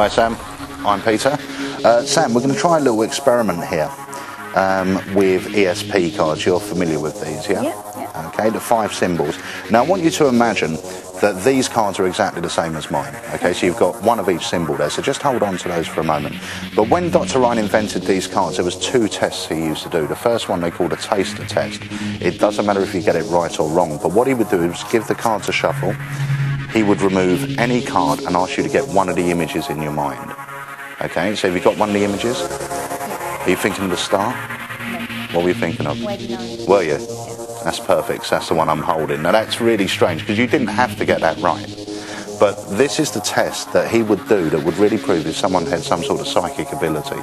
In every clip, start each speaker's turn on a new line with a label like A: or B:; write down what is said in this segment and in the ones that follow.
A: Hi Sam, I'm Peter. Sam, we're going to try a little experiment here with ESP cards. You're familiar with these, yeah?
B: Yeah.
A: Okay, the 5 symbols. Now I want you to imagine that these cards are exactly the same as mine. Okay, so you've got one of each symbol there, so just hold on to those for a moment. But when Dr. Ryan invented these cards, there was 2 tests he used to do. The first one they called a taster test. It doesn't matter if you get it right or wrong, but what he would do is give the cards a shuffle. He would remove any card and ask you to get one of the images in your mind. Okay, so have you got one of the images?
B: Yeah.
A: Are you thinking of the star?
B: No.
A: What were you thinking of? Were you? That's perfect, so that's the one I'm holding. Now that's really strange because you didn't have to get that right. But this is the test that he would do that would really prove if someone had some sort of psychic ability.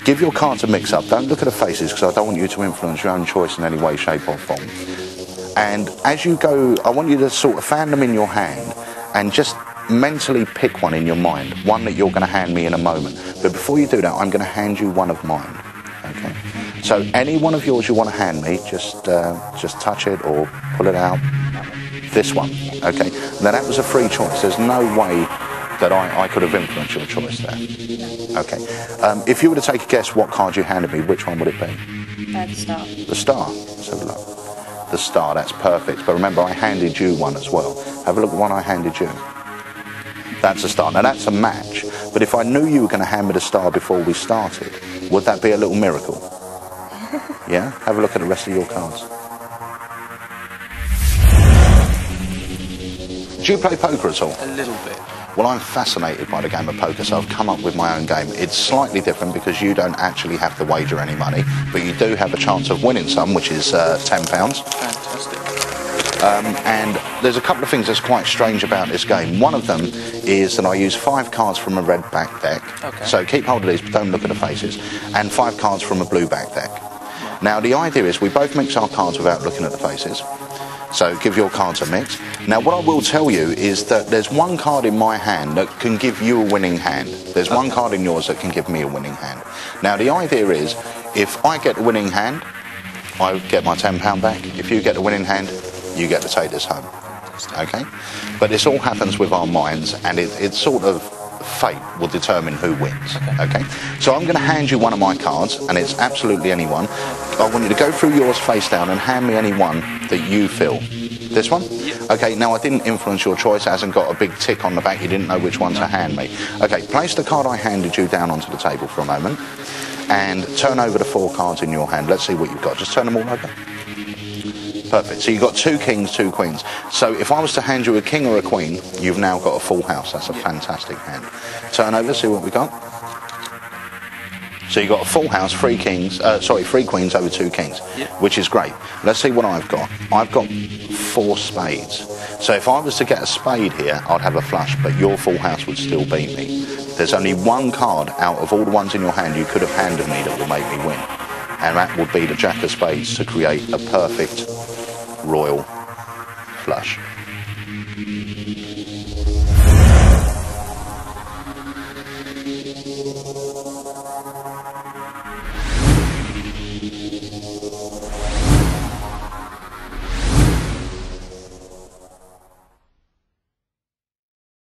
A: Give your cards a mix up. Don't look at the faces because I don't want you to influence your own choice in any way, shape or form. And as you go, I want you to sort of fan them in your hand and just mentally pick one in your mind, one that you're going to hand me in a moment. But before you do that, I'm going to hand you one of mine. Okay? So any one of yours you want to hand me, just touch it or pull it out. This one. Okay? Now that was a free choice. There's no way that I could have influenced your choice there. Okay. If you were to take a guess what card you handed me, which one would it be?
B: The star.
A: The star. Let's have a look. The star, that's perfect. But remember, I handed you one as well. Have a look at one I handed you. That's a star. Now that's a match. But if I knew you were going to hand me the star before we started, would that be a little miracle? Yeah? Have a look at the rest of your cards. Do you play poker at all?
C: A little bit.
A: Well, I'm fascinated by the game of poker, so I've come up with my own game. It's slightly different because you don't actually have to wager any money, but you do have a chance of winning some, which is £10.
C: Fantastic.
A: And there's a couple of things that's quite strange about this game. One of them is that I use 5 cards from a red back deck.
C: Okay.
A: So keep hold of these, but don't look at the faces. And 5 cards from a blue back deck. Now, the idea is we both mix our cards without looking at the faces. So give your cards a mix. Now what I will tell you is that there's one card in my hand that can give you a winning hand. There's one card in yours that can give me a winning hand. Now the idea is, if I get the winning hand, I get my £10 back. If you get the winning hand, you get to take this home. Okay? But this all happens with our minds, and it's sort of fate will determine who wins. Okay? So I'm going to hand you one of my cards, and it's absolutely anyone. I want you to go through yours face down and hand me any one that you feel. This one?
C: Yeah.
A: Okay, now I didn't influence your choice. It hasn't got a big tick on the back. You didn't know which one to hand me. Okay, place the card I handed you down onto the table for a moment and turn over the 4 cards in your hand. Let's see what you've got. Just turn them all over. Perfect. So you've got 2 kings, 2 queens. So if I was to hand you a king or a queen, you've now got a full house. That's a fantastic hand. Turn over, see what we got. So you've got a full house, 3 queens over 2 kings, which is great. Let's see what I've got. I've got 4 spades. So if I was to get a spade here, I'd have a flush, but your full house would still beat me. There's only one card out of all the ones in your hand you could have handed me that will make me win. And that would be the Jack of Spades to create a perfect royal flush.